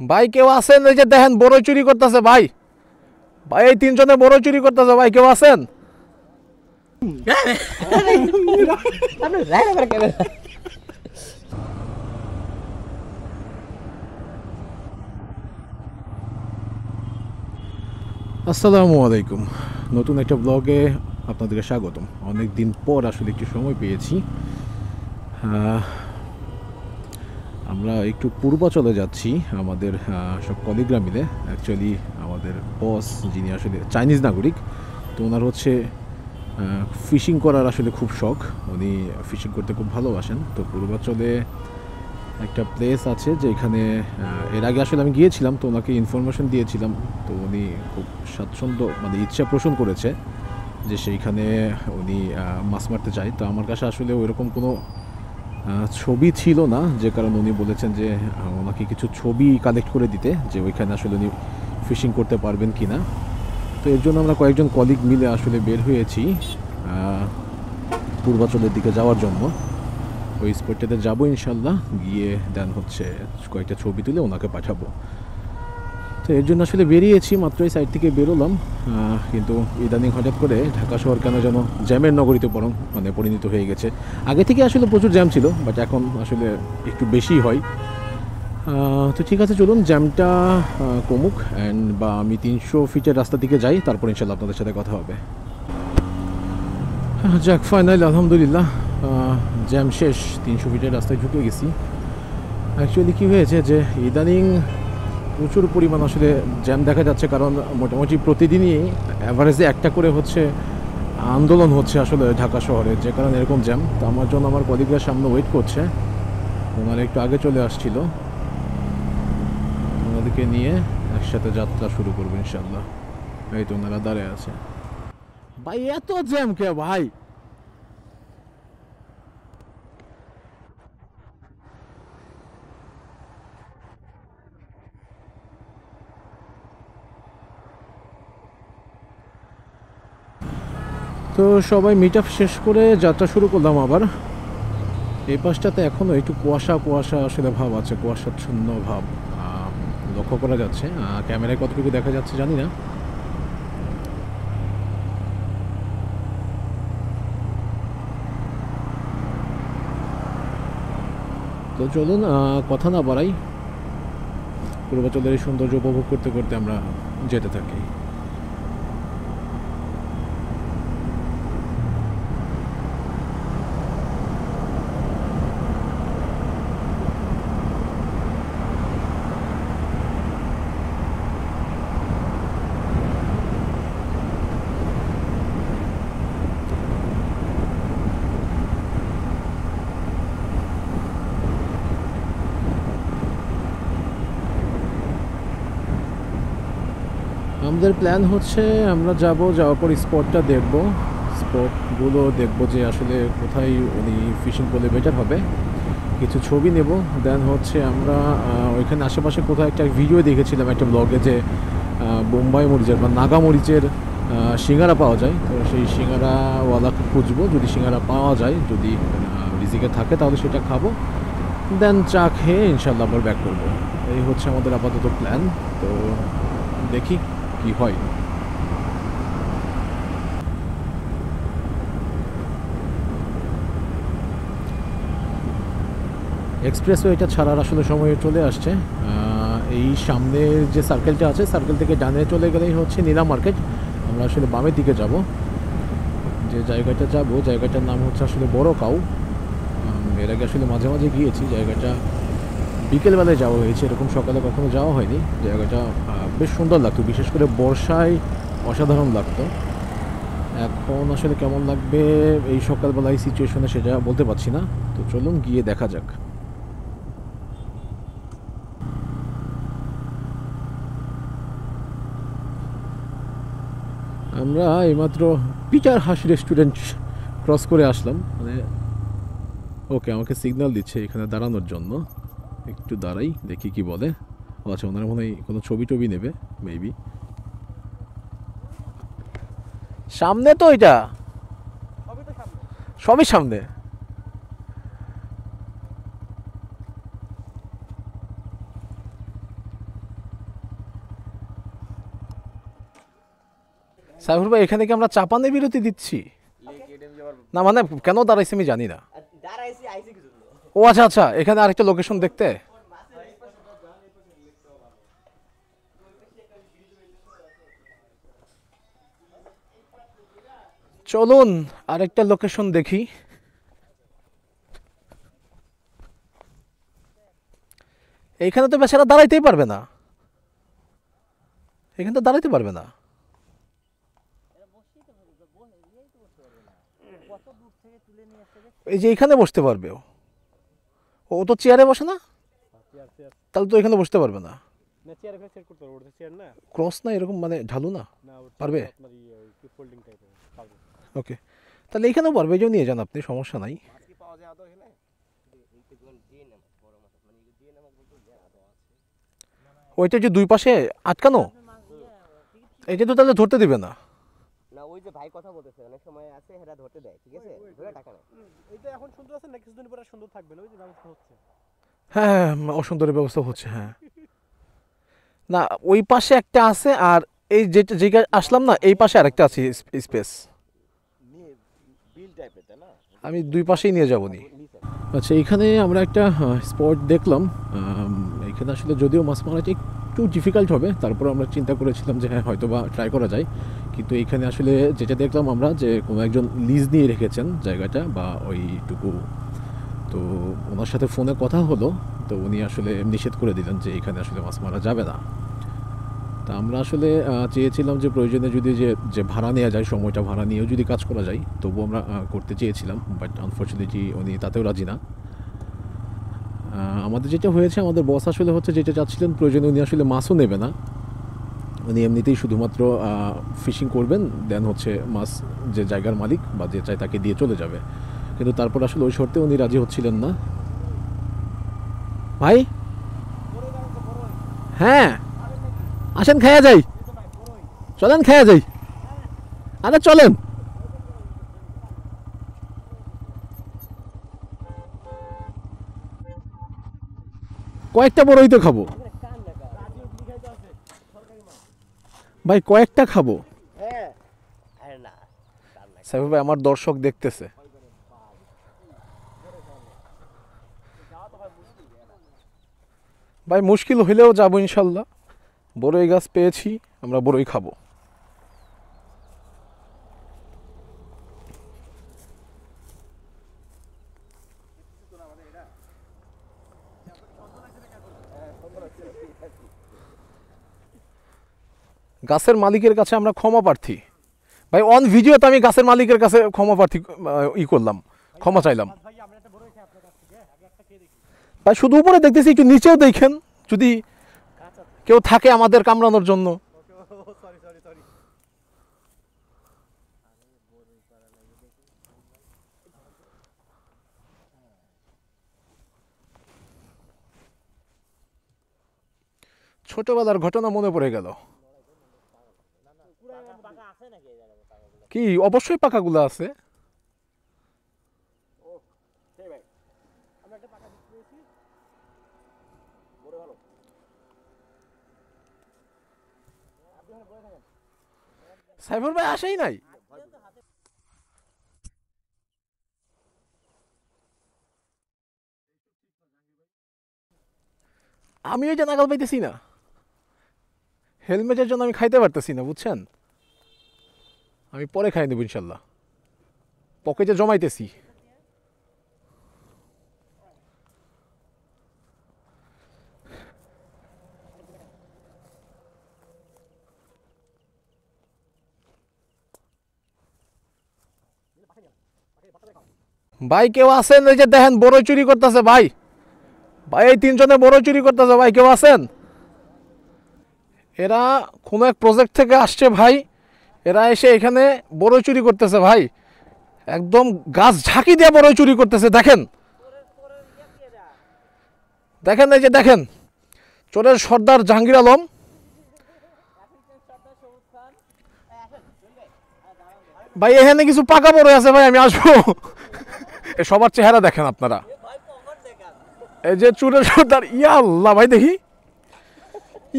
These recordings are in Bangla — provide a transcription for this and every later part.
ভাই কেউ আছেন? এই যে দেখেন বড়ই চুরি করতেছে ভাই। ভাই এই তিনজনে বড়ই চুরি করতেছে ভাই, কেউ আছেন? আসসালামু আলাইকুম, নতুন একটা ব্লগে আপনাদেরকে স্বাগতম। অনেক দিন পর আসলে একটু সময় পেয়েছি। আমরা একটু পূর্বাচলে যাচ্ছি আমাদের সব কলিগরা মিলে। অ্যাকচুয়ালি আমাদের বস যিনি আসলে চাইনিজ নাগরিক, তো ওনার হচ্ছে ফিশিং করার আসলে খুব শখ। উনি ফিশিং করতে খুব ভালোবাসেন। তো পূর্বাচলে একটা প্লেস আছে যেখানে এর আগে আসলে আমি গিয়েছিলাম, তো ওনাকে ইনফরমেশন দিয়েছিলাম। তো উনি খুব স্বাচ্ছন্দ্য মানে ইচ্ছা পোষণ করেছে যে সেইখানে উনি মাছ মারতে চায়। তো আমার কাছে আসলে ওইরকম কোনো ছবি ছিল না, যে কারণে উনি বলেছেন যে ওনাকে কিছু ছবি কালেক্ট করে দিতে, যে ওইখানে আসলে উনি ফিশিং করতে পারবেন কি না। তো এর জন্য আমরা কয়েকজন কলিগ মিলে আসলে বের হয়েছি পূর্বাচলের দিকে যাওয়ার জন্য। ওই স্পটটাতে যাবো ইনশাল্লাহ, গিয়ে দেন হচ্ছে কয়েকটা ছবি তুলে ওনাকে পাঠাবো। তো এর জন্য আসলে বেরিয়েছি, মাত্র এই সাইড থেকে বেরোলাম। কিন্তু ইদানিং হঠাৎ করে ঢাকা শহর কেন যেন জ্যামের নগরীতে মানে পরিণত হয়ে গেছে। আগে থেকে আসলে প্রচুর জ্যাম ছিল, বাট এখন আসলে একটু বেশি হয়। তো ঠিক আছে, চলুন জ্যামটা কমুক অ্যান্ড বা আমি 300 ফিটের রাস্তা দিকে যাই, তারপর ইনশাল্লাহ আপনাদের সাথে কথা হবে। যাক, ফাইনালি আলহামদুলিল্লাহ জ্যাম শেষ, 300 ফিটের রাস্তায় ঢুকে গেছি। অ্যাকচুয়ালি কী হয়েছে যে ইদানিং প্রচুর পরিমাণ আসলে জ্যাম দেখা যাচ্ছে, কারণ মোটামুটি প্রতিদিনই অ্যাভারেজে একটা করে হচ্ছে আন্দোলন হচ্ছে আসলে ঢাকা শহরে, যে কারণে এরকম জ্যাম। তো আমার জন্য আমার কলিগরা সামনে ওয়েট করছে, ওনারা একটু আগে চলে আসছিল। ওনাদেরকে নিয়ে একসাথে যাত্রা শুরু করবো ইনশাল্লাহ। এই তো ওনারা দাঁড়িয়ে আছে। ভাই এত জ্যাম কে ভাই? তো সবাই মিট আপ শেষ করে যাত্রা শুরু করলাম আবার। এই পাশটাতে এখনও একটু কুয়াশা কুয়াশা আসলে ভাব আছে, কুয়াশাচ্ছন্ন ভাব লক্ষ্য করা যাচ্ছে। ক্যামেরায় কতটুকু দেখা যাচ্ছে জানি না। তো চলুন কথা না বাড়াই, পূর্বাচলের এই সৌন্দর্য উপভোগ করতে করতে আমরা যেতে থাকি। আমাদের প্ল্যান হচ্ছে আমরা যাওয়ার পর স্পটটা দেখব, স্পটগুলো দেখব যে আসলে কোথায় উনি ফিশিং করলে বেটার হবে, কিছু ছবি নেব। দেন হচ্ছে আমরা ওইখানে আশেপাশে কোথাও একটা ভিডিও দেখেছিলাম একটা ব্লগে, যে বোম্বাই মরিচের বা নাগা মরিচের সিঙ্গারা পাওয়া যায়। তো সেই সিঙ্গারাওয়ালাকে খুঁজবো, যদি সিঙ্গারা পাওয়া যায়, যদি রিজিকে থাকে তাহলে সেটা খাবো। দেন চা খেয়ে ইনশাল্লাহ আবার ব্যাক করবো। এই হচ্ছে আমাদের আপাতত প্ল্যান। তো দেখি কি হয়। এক্সপ্রেসওয়েটা ছাড়ার আসলে সময় চলে আসছে। এই সামনের যে সার্কেলটা আছে, সার্কেল থেকে ডানে চলে গেলেই হচ্ছে নীলা মার্কেট। আমরা আসলে বামের দিকে যাব। যে জায়গাটা যাব, জায়গাটার নাম হচ্ছে আসলে বড় কাউ। এর আগে আসলে মাঝে মাঝে গিয়েছি, জায়গাটা বিকেলবেলায় যাওয়া হয়েছে, এরকম সকালে কখনো যাওয়া হয়নি। জায়গাটা বেশ সুন্দর লাগতো, বিশেষ করে বর্ষায় অসাধারণ লাগতো। এখন আসলে কেমন লাগবে এই সকালবেলায় সিচুয়েশনে সেটা বলতে পারছি না। তো চলুন গিয়ে দেখা যাক। আমরা এইমাত্র পিটার হাস রেস্টুরেন্ট ক্রস করে আসলাম। মানে ওকে, আমাকে সিগন্যাল দিচ্ছে এখানে দাঁড়ানোর জন্য। একটু দাঁড়াই, দেখি কি বলে। আচ্ছা, ওনারা মনে হয় কোনো ছবি টবি নেবে মেবি। সামনে তো এটা, সবই সামনে। সাইফুর ভাই এখানে কি আমরা চাপানে বিরতি দিচ্ছি? না মানে কেন দাঁড়াইছি আমি জানি না। ও আচ্ছা আচ্ছা, এখানে আরেকটা লোকেশন দেখতে। চলুন আরেকটা লোকেশন দেখি। এইখানে তো বেচারা দাঁড়াইতেই পারবে না, এখানে তো দাঁড়াইতে পারবে না। এই যে এখানে বসতে পারবে ও, ও তো চেয়ারে বসে না, তাহলে তো এখানে বসতে পারবে না। ক্রস না এরকম মানে ঢালু না, পারবে? ওকে, তাহলে এইখানেও পারবে, এই যে নিয়ে যান আপনি, সমস্যা নাই। ওইটা যে দুই পাশে আটকানো, এইটা তো তাহলে ধরতে দিবে না। না ওই যে ভাই কথা বলতেছে অনেক সময় আছে হেরা ধরতে দেয়, ঠিক আছে, ধরে টাকা নেয়। এইটা এখন সুন্দর আছে না, কিছুদিন পরে সুন্দর থাকবে না, ওই যে ব্যবস্থা হচ্ছে। হ্যাঁ অসুন্দরের ব্যবস্থা হচ্ছে, হ্যাঁ। না ওই পাশে একটা আছে, আর এই যেটা জায়গায় আসলাম না, এই পাশে আরেকটা আছে স্পেস। আমি দুই পাশেই নিয়ে যাবো নি। আচ্ছা, এখানে আমরা একটা স্পট দেখলাম। এখানে আসলে যদিও মাছ মারাটা একটু ডিফিকাল্ট হবে, তারপর আমরা চিন্তা করেছিলাম যে হ্যাঁ হয়তো বা ট্রাই করা যায়। কিন্তু এখানে আসলে যেটা দেখলাম আমরা, যে কোনো একজন লিজ নিয়ে রেখেছেন জায়গাটা বা ওইটুকু, তো ওনার সাথে ফোনে কথা হলো, তো উনি আসলে নিষেধ করে দিলেন যে এখানে আসলে মাছ মারা যাবে না। তা আমরা আসলে চেয়েছিলাম যে প্রয়োজনে যদি যে ভাড়া নেওয়া যায়, সময়টা ভাড়া নিয়েও যদি কাজ করা যায়, তবু আমরা করতে চেয়েছিলাম, বাট আনফর্চুনেটলি উনি তাতেও রাজি না। আমাদের যেটা হয়েছে, আমাদের বস আসলে হচ্ছে যেটা চাচ্ছিলেন, প্রয়োজনে উনি আসলে মাছও নেবে না, উনি এমনিতেই শুধুমাত্র ফিশিং করবেন, দেন হচ্ছে মাছ যে জায়গার মালিক বা যে চায় তাকে দিয়ে চলে যাবে। কিন্তু তারপর আসলে ওই শর্তে উনি রাজি হচ্ছিলেন না। ভাই হ্যাঁ আসেন, খাওয়া যাই, চলেন খাওয়া যাই, আরে চলেন। কয়েকটা বড়ই তো খাবো ভাই, কয়েকটা খাবো। সাইফুল ভাই, আমার দর্শক দেখতেছে। ভাই মুশকিল হইলেও যাবো ইনশাল্লাহ, বড়ই গাছ পেয়েছি, আমরা বড়ই খাবো। গাছের মালিকের কাছে আমরা ক্ষমা প্রার্থী ভাই, অন ভিডিওতে আমি গাছের মালিকের কাছে ক্ষমা প্রার্থী করলাম, ক্ষমা চাইলাম ভাই। শুধু উপরে দেখতেছি, একটু নিচেও দেখেন যদি কেউ থাকে আমাদের কামড়ানোর জন্য। ছোটবেলার ঘটনা মনে পড়ে গেল। কি অবশ্যই পাকাগুলো আছে। সাইফুল ভাই আসেই নাই। আমি ওই যে নাগাল পাইতেছি না, হেলমেটের জন্য আমি খাইতে পারতেছি না, বুঝছেন। আমি পরে খাই নেব ইনশাল্লাহ, পকেটে জমাইতেছি। ভাই কেউ আছেন? এই যে দেখেন বড়ই চুরি করতেছে ভাই, ভাই এই তিনজনে বড়ই চুরি করতেছে ভাই, কেউ আছেন? এরা কোনো এক প্রজেক্ট থেকে আসছে ভাই, এরা এসে এখানে বড়ই চুরি করতেছে ভাই, একদম গাছ ঝাঁকি দিয়ে বড়ই চুরি করতেছে। দেখেন দেখেন, এই যে দেখেন, চোরের সর্দার জাহাঙ্গীর আলম। ভাই এখানে কিছু পাকা বড়ই আছে ভাই, আমি আসবো। সবার চেহারা দেখেন আপনারা, এই যে চোরের সর্দার। ইয়া আল্লাহ ভাই, দেখি,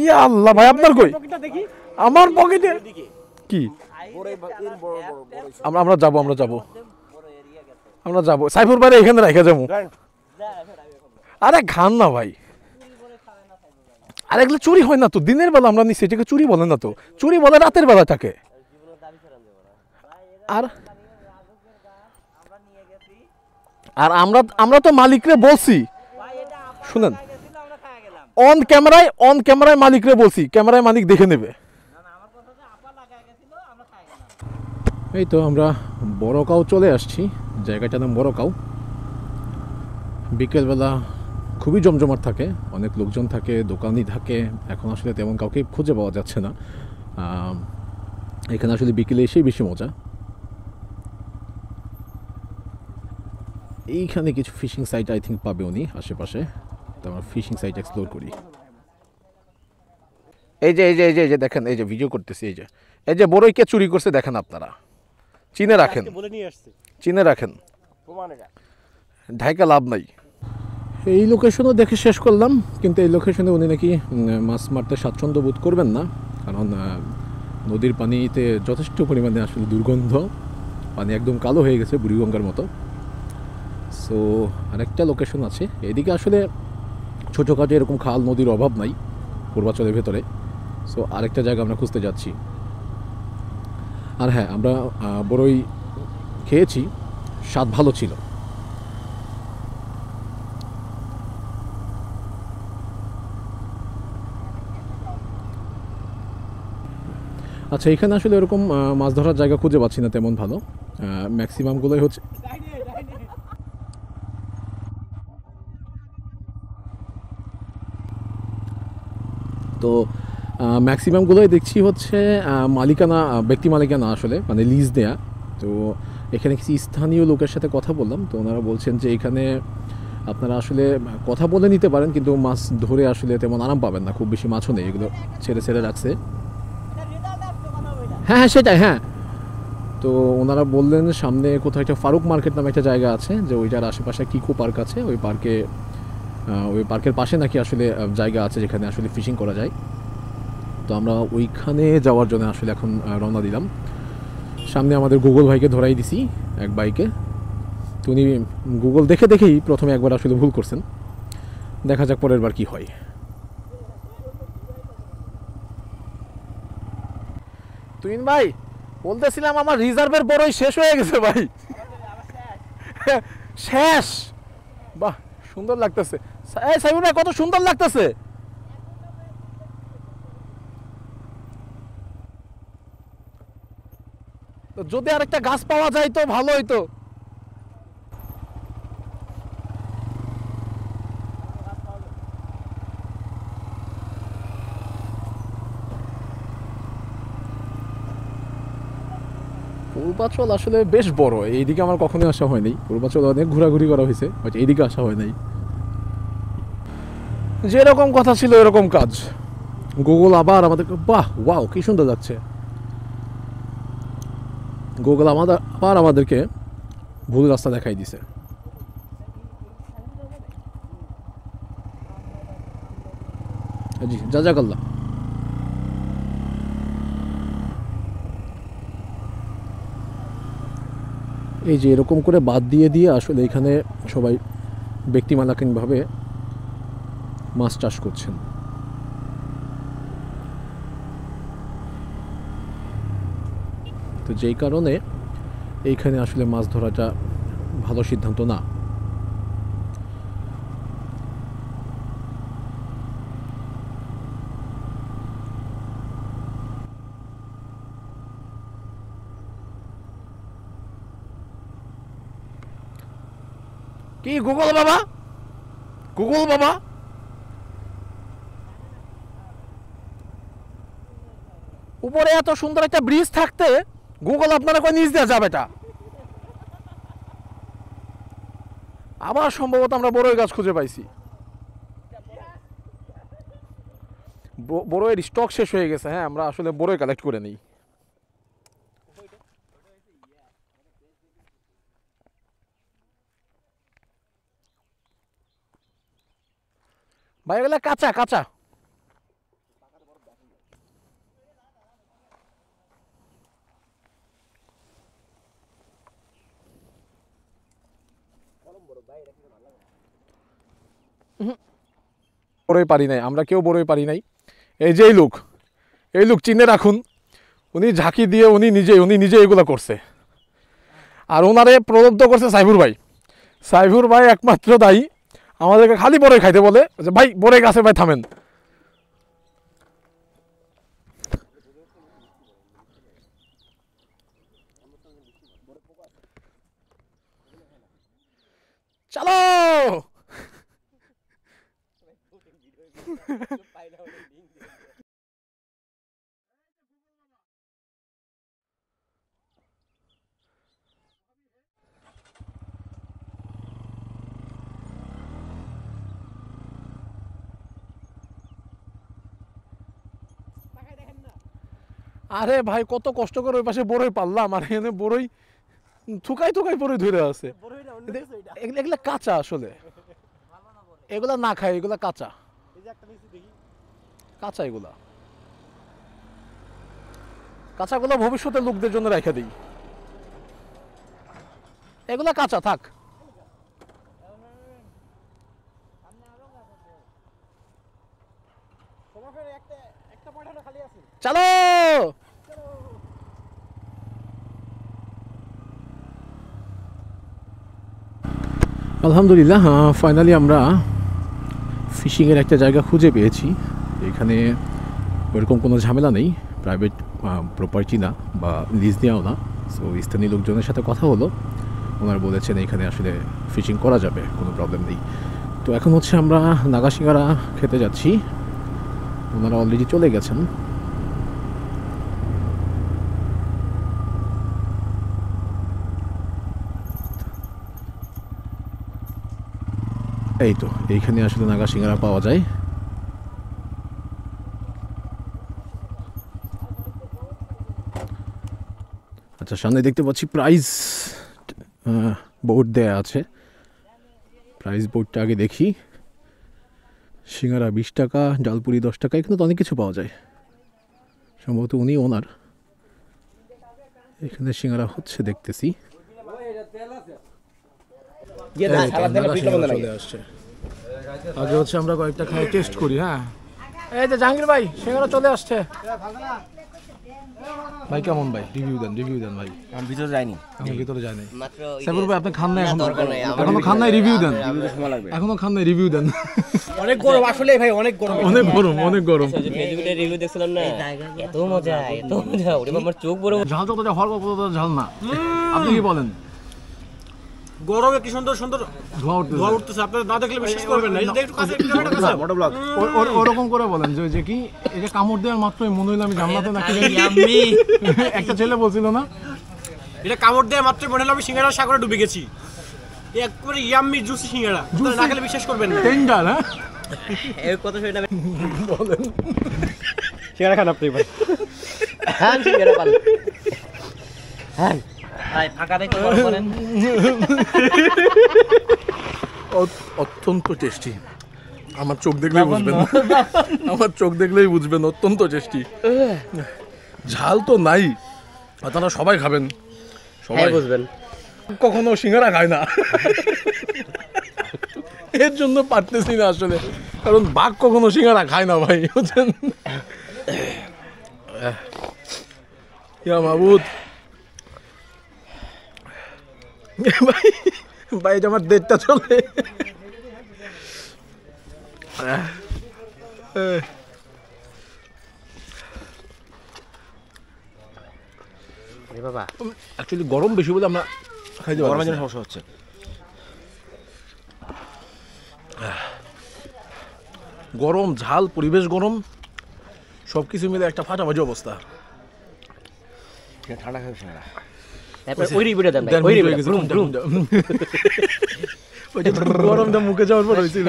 ইয়া আল্লাহ ভাই, আপনার কই? আমার পকেটে কি? আমরা যাবো আমরা যাবো সাইফুর ভাই এখানে রেখে যাবো আরে খান না ভাই আর এগুলো চুরি হয় না তো দিনের বেলা আমরা নিচ্ছি এটাকে চুরি বলে না তো চুরি বলে রাতের বেলা থাকে আর আর আমরা তো মালিকরে বলছি শুনেন অন ক্যামেরায় মালিকরে বলছি ক্যামেরায় মালিক দেখে নেবে এই তো আমরা বড়কাও চলে আসছি জায়গাটার নাম বড়কাও বিকেলবেলা খুবই জমজমাট থাকে অনেক লোকজন থাকে দোকানই থাকে এখন আসলে তেমন কাউকে খুঁজে পাওয়া যাচ্ছে না এখানে আসলে বিকেলে এসেই বেশি মজা এইখানে কিছু ফিশিং সাইট আই থিঙ্ক পাবে উনি আশেপাশে তো আমরা ফিশিং সাইট এক্সপ্লোর করি এই যে দেখেন এই যে ভিডিও করতেছি এই যে বড়ই কে চুরি করছে দেখেন আপনারা চিনে রাখেন ঢাকা লাভ নাই এই লোকেশনও দেখে শেষ করলাম কিন্তু এই লোকেশনে উনি নাকি মাছ মারতে স্বাচ্ছন্দ্য বোধ করবেন না কারণ নদীর পানিতে যথেষ্ট পরিমাণে আসলে দুর্গন্ধ পানি একদম কালো হয়ে গেছে বুড়িগঙ্গার মতো সো আরেকটা লোকেশন আছে এদিকে আসলে ছোটোখাটো এরকম খাল নদীর অভাব নাই পূর্বাচলের ভেতরে সো আরেকটা জায়গা আমরা খুঁজতে যাচ্ছি আর হ্যাঁ আমরা বড়ই খেয়েছি স্বাদ ভালো ছিল আচ্ছা এখানে আসলে এরকম মাছ ধরার জায়গা খুঁজে পাচ্ছি না তেমন ভালো ম্যাক্সিমামগুলোই হচ্ছে তো ম্যাক্সিমামগুলোই দেখছি হচ্ছে মালিকানা ব্যক্তি মালিকানা আসলে মানে লিজ দেয়া তো এখানে কিছু স্থানীয় লোকের সাথে কথা বললাম তো ওনারা বলছেন যে এখানে আপনারা আসলে কথা বলে নিতে পারেন কিন্তু মাছ ধরে আসলে তেমন আরাম পাবেন না খুব বেশি মাছও নেই এগুলো ছেড়ে রাখছে হ্যাঁ সেটাই হ্যাঁ তো ওনারা বললেন সামনে কোথাও একটা ফারুক মার্কেট নামে একটা জায়গা আছে যে ওইটার আশেপাশে কিকো পার্ক আছে ওই পার্কের পাশে নাকি আসলে জায়গা আছে যেখানে আসলে ফিশিং করা যায় তো আমরা ওইখানে যাওয়ার জন্য আসলে এখন রওনা দিলাম সামনে আমাদের গুগল ভাইকে ধরাই দিছি এক বাইকে তো উনি গুগল দেখেই প্রথমে একবার আসলে ভুল করছেন দেখা যাক পরের বার কি হয় তুইন ভাই বলতেছিলাম আমার রিজার্ভের বড়ই শেষ হয়ে গেছে ভাই শেষ বাহ সুন্দর লাগতেছে এই সাইমুন ভাই কত সুন্দর লাগতেছে তো যদি আরেকটা গাছ পাওয়া যায় তো ভালো হইতো পূর্বাচল আসলে বেশ বড় এইদিকে আমার কখনোই আসা হয়নি পূর্বাচল অনেক ঘোরাঘুরি করা হয়েছে বাট এইদিকে আসা হয় নাই যেরকম কথা ছিল এরকম কাজ গুগল আবার আমাদেরকে বাহ ওয়াও কি সুন্দর লাগছে গুগল আবার আমাদেরকে ভুল রাস্তা দেখাই দিছে জি জাযাকাল্লাহ এই যে এরকম করে বাদ দিয়ে আসলে এখানে সবাই ব্যক্তি মালিকানাভাবে মাছ চাষ করছেন তো যেই কারণে এইখানে আসলে মাছ ধরাটা ভালো সিদ্ধান্ত না কি গুগল বাবা উপরে এত সুন্দর একটা ব্রিজ থাকতে গুগল আপনারা কই নিচ দেওয়া যাবে এটা আবার সম্ভবত আমরা বড়ই গাছ খুঁজে পাইছি বড়ইয়ের স্টক শেষ হয়ে গেছে হ্যাঁ আমরা আসলে বড়ই কালেক্ট করে নিই ভাই এগুলা কাঁচা বড়ই পারি নাই, আমরা কেউ বড়ই পারি নাই। এই যে এই লোক চিনে রাখুন, উনি ঝাঁকি দিয়ে উনি নিজে এগুলো করছে। আর ওনারে প্রলব্ধ করছে সাইফুর ভাই একমাত্র দায়ী। আমাদেরকে খালি বড়ই খাইতে বলে যে ভাই বড়ই গাছে ভাই থামেন। চলো আরে ভাই কত কষ্ট করে ওই পাশে বড়ই পারলাম, আর এখানে বড়ই থুকাই বড়ই ধরে আছে। এগুলা কাঁচা, আসলে এগুলা না খায়, এগুলা কাঁচা কাঁচাগুলো ভবিষ্যতে লোকদের জন্য রেখে দিই। এগুলা কাঁচা থাক। চলো আলহামদুলিল্লাহ, ফাইনালি আমরা ফিশিংয়ের একটা জায়গা খুঁজে পেয়েছি। এখানে ওরকম কোনো ঝামেলা নেই, প্রাইভেট প্রপার্টি না বা লিজ দেওয়াও না। সো স্থানীয় লোকজনের সাথে কথা হলো, ওনারা বলেছেন এখানে আসলে ফিশিং করা যাবে, কোনো প্রবলেম নেই। তো এখন হচ্ছে আমরা নাগা সিঙ্গারা খেতে যাচ্ছি, ওনারা অলরেডি চলে গেছেন। এই তো এইখানে আসলে নাগা সিঙ্গারা পাওয়া যায়। আচ্ছা, সামনে দেখতে পাচ্ছি প্রাইস বোর্ড দেয়া আছে। প্রাইস বোর্ডটা আগে দেখি। সিঙ্গারা 20 টাকা, ডালপুরি 10 টাকা, এখানে তো অনেক কিছু পাওয়া যায়। সম্ভবত উনি ওনার। এখানে সিঙ্গারা হচ্ছে দেখতেছি। চলে আসছে। আগে হচ্ছে আমরা কয়েকটা খাই টেস্ট করি। হ্যাঁ, এই যে জাহাঙ্গীর ভাই সিঙ্গারা চলে আসছে। ভাই কেমন ভাই? রিভিউ দেন ভাই। আমি ভিতরে যাইনি। আমি ভিতরে যাই নাই। সাইফুর ভাই আপনি খান নাই এখনো খান নাই, রিভিউ দেন। এখনো খান নাই, রিভিউ দেন। অনেক গরম আসলে ভাই, অনেক গরম। ফেসবুকে রিভিউ দেখছিলাম না, এত মজা ওরে আমার চোখ বড়। ঝাল তো হওয়ার কথা, ঝাল না। আপনি কি বলেন? গরমে কি সুন্দর ধোঁয়া উঠতেছে, আপনারা না দেখলে বিশ্বাস করবেন না। এই যে একটু কাছে বড় ব্লগ ওরকম করে বলেন যে কি এই যে কামড় দেওয়ার মাত্রই মনে হইলো আমি জান্নাতে নাকি। একটা ছেলে বলছিল না, এটা কামড় দেওয়ার মাত্রই মনে হলো আমি সিঙ্গারা সাগরে ডুবে গেছি। একবারে ইয়াম্মি জুসি সিঙ্গারা, না খেলে বিশ্বাস করবেন না। টেন্ডার। হ্যাঁ, এর কথা শুনে বলেন সিঙ্গারা খান আপনি ভাই। হ্যাঁ সিঙ্গারা পাল। হ্যাঁ ভাই ফাঁকা দেখে বলেন। অত্যন্ত টেস্টি। আমার চোখ দেখলেই বুঝবেন অত্যন্ত টেস্টি। ঝাল তো নাই, আপনারা সবাই খাবেন, সবাই বুঝবেন। কখনো সিঙ্গারা খায় না, এর জন্য পারতেছি না আসলে। কারণ বাঘ কখনো সিঙ্গারা খায় না ভাই, বুঝছেন? ইয়া মাবুদ ভাই, এটা আমার দেড়টা চলে। বাবা অ্যাকচুয়ালি গরম বেশি বলে আমরা খাইতে পারবো, গরমের জন্য সমস্যা হচ্ছে। গরম, ঝাল, পরিবেশ গরম, সবকিছু মিলে একটা ফাটাফাটি অবস্থা। ঠান্ডা খাবে সিঙ্গারা। ওই রিভিউটা দেন ভাই, ওই রিভিউটা। গরমটা মুখে যাওয়ার পর হয়েছিল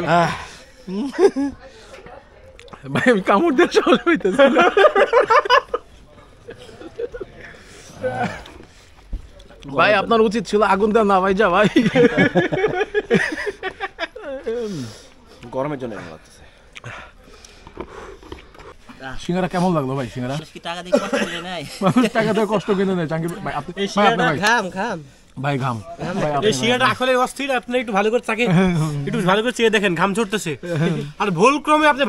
ভাই, আমি কামড় দেওয়ার সাহস হইতেছি না। ভাই আপনার উচিত ছিল আগুন দেওয়া না ভাই, যা ভাই। গরমের জন্য এরকম লাগতেছে। সিঙ্গারা কেমন লাগলো ভাই? সিঙ্গারা কি টাকা দিয়ে কষ্ট করে নাই? টাকা দিয়ে কষ্ট কিনে নেয় জাহাঙ্গীর ভাই। আপনি খাম ভাই ঘাম এই শিয়াটা আসলে অস্থির, আপনি একটু ভালো করে চাকে একটু ভালো করে চেয়ে দেখেন, ঘাম ছুটতেছে। আর ভুলক্রমে আপনি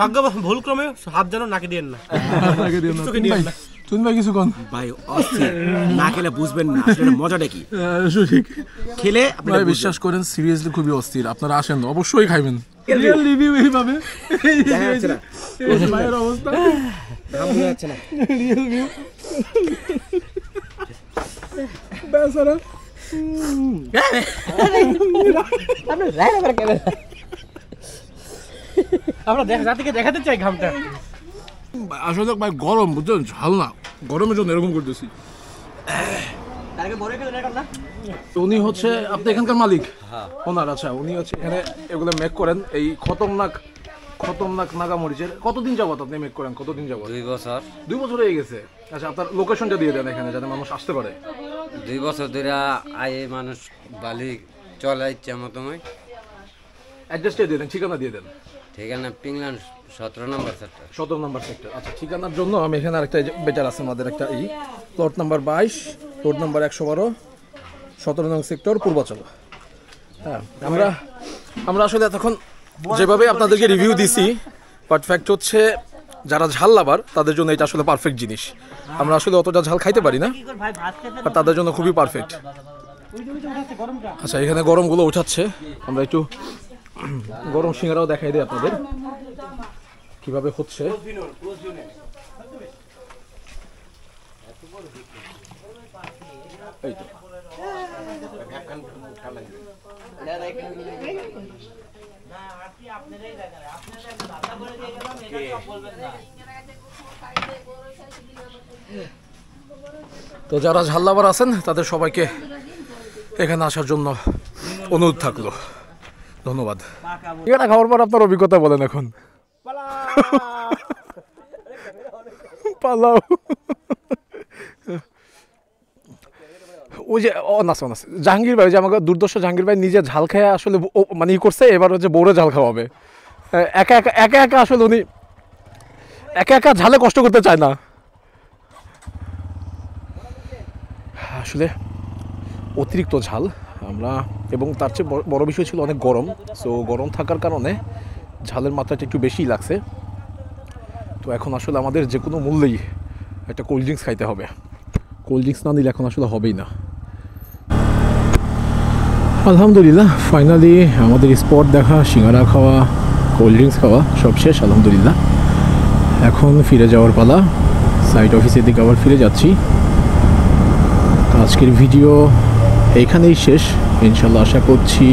ভুলক্রমে হাত যেন নাকে দিয়েন না, চোখে দিয়েন না। তুমি ভাই কিছু কোন ভাই অস্থির, না খেলে বুঝবেন না আসলে মজাটা কি। ঠিক খেলে আপনি ভাই বিশ্বাস করেন সিরিয়াসলি খুবই অস্থির। আপনারা আসেন অবশ্যই খাইবেন। রিভিউ এইভাবে ভাইয়ের অবস্থা যাচ্ছে না। বেচারা আমরা জাতিকে দেখাতে চাই ঘামটা। আসলে ভাই গরম বুঝছেন, ঝাল না, গরমের জন্য এরকম করতেছি। উনি হচ্ছে আপনি এখানকার মালিক ওনার? আচ্ছা, উনি হচ্ছে এখানে এগুলো মেক করেন এই খতমনাক নাগামরিচের। কতদিন যাবত আপনি মেক করেন? কতদিন যাবত? 2 বছর। 2 বছর হয়ে গেছে। আচ্ছা, আপনার লোকেশনটা দিয়ে দেন এখানে যাতে মানুষ আসতে পারে। 2 বছর ধরে আয়ে মানুষ বালি চলে ইচ্ছা মতমই। অ্যাড্রেসটা দিয়ে দেন, ঠিকানা দিয়ে দেন। ঠিকানা পিংলান 17 নম্বর সেক্টর। 17 নম্বর সেক্টর। আচ্ছা, ঠিকানার জন্য আমি এখানে আরেকটা বেটার আছে আমাদের একটা প্লট নাম্বার 22, রোড নাম্বার 112, 17 নং সেক্টর, পূর্বাচল। হ্যাঁ, আমরা আসলে এতক্ষণ যেভাবে আপনাদেরকে রিভিউ দিছি, বাট ফ্যাক্ট হচ্ছে যারা ঝাল লাভার তাদের জন্য এটা আসলে পারফেক্ট জিনিস। আমরা আসলে অতটা ঝাল খাইতে পারি না, আর তাদের জন্য খুবই পারফেক্ট। আচ্ছা, এখানে গরমগুলো উঠাচ্ছে, আমরা একটু গরম সিঙ্গারাও দেখাই দিই আপনাদের কিভাবে হচ্ছে। এই তো তো যারা ঝাল লাভার আছেন তাদের সবাইকে এখানে আসার জন্য অনুরোধ থাকলো। ধন্যবাদ। এটা খাওয়ার পর আপনার অভিজ্ঞতা বলেন এখন। পালাও ওই যে অনাস জাহাঙ্গীর ভাই, যে আমাকে দুর্দর্শ জাহাঙ্গীর ভাই নিজে ঝাল খেয়ে আসলে মানে করছে, এবার হচ্ছে বউরে ঝাল খাওয়াবে। একা একা আসলে উনি একা ঝালে কষ্ট করতে চায় না আসলে, অতিরিক্ত ঝাল আমরা। এবং তার চেয়ে বড় বিষয় ছিল অনেক গরম। সো গরম থাকার কারণে ঝালের মাত্রাটা একটু বেশিই লাগছে। তো এখন আসলে আমাদের যে কোনো মূল্যেই একটা কোল্ড ড্রিঙ্কস খাইতে হবে। কোল্ড ড্রিঙ্কস না নিলে এখন আসলে হবেই না। আলহামদুলিল্লাহ, ফাইনালি আমাদের স্পট দেখা, সিঙ্গারা খাওয়া, কোল্ড ড্রিঙ্কস খাওয়া সব শেষ আলহামদুলিল্লাহ। এখন ফিরে যাওয়ার পালা। সাইট অফিসের দিকে আবার ফিরে যাচ্ছি। আজকের ভিডিও এইখানেই শেষ। ইনশাল্লাহ আশা করছি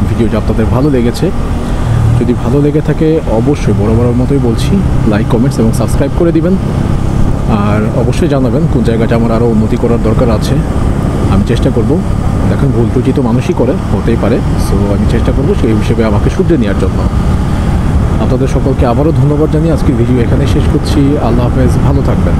ভিডিওটা আপনাদের ভালো লেগেছে। যদি ভালো লেগে থাকে অবশ্যই বরাবরের মতোই বলছি, লাইক, কমেন্টস এবং সাবস্ক্রাইব করে দিবেন। আর অবশ্যই জানাবেন কোন জায়গাটা আমার আরও উন্নতি করার দরকার আছে। আমি চেষ্টা করব, দেখেন ভুল ত্রুটি তো মানুষই করে, হতেই পারে। সো আমি চেষ্টা করব সেই হিসেবে আমাকে শুধরে নেওয়ার জন্য। আপনাদের সকলকে আবারও ধন্যবাদ জানিয়ে আজকের ভিডিও এখানে শেষ করছি। আল্লাহ হাফেজ, ভালো থাকবেন।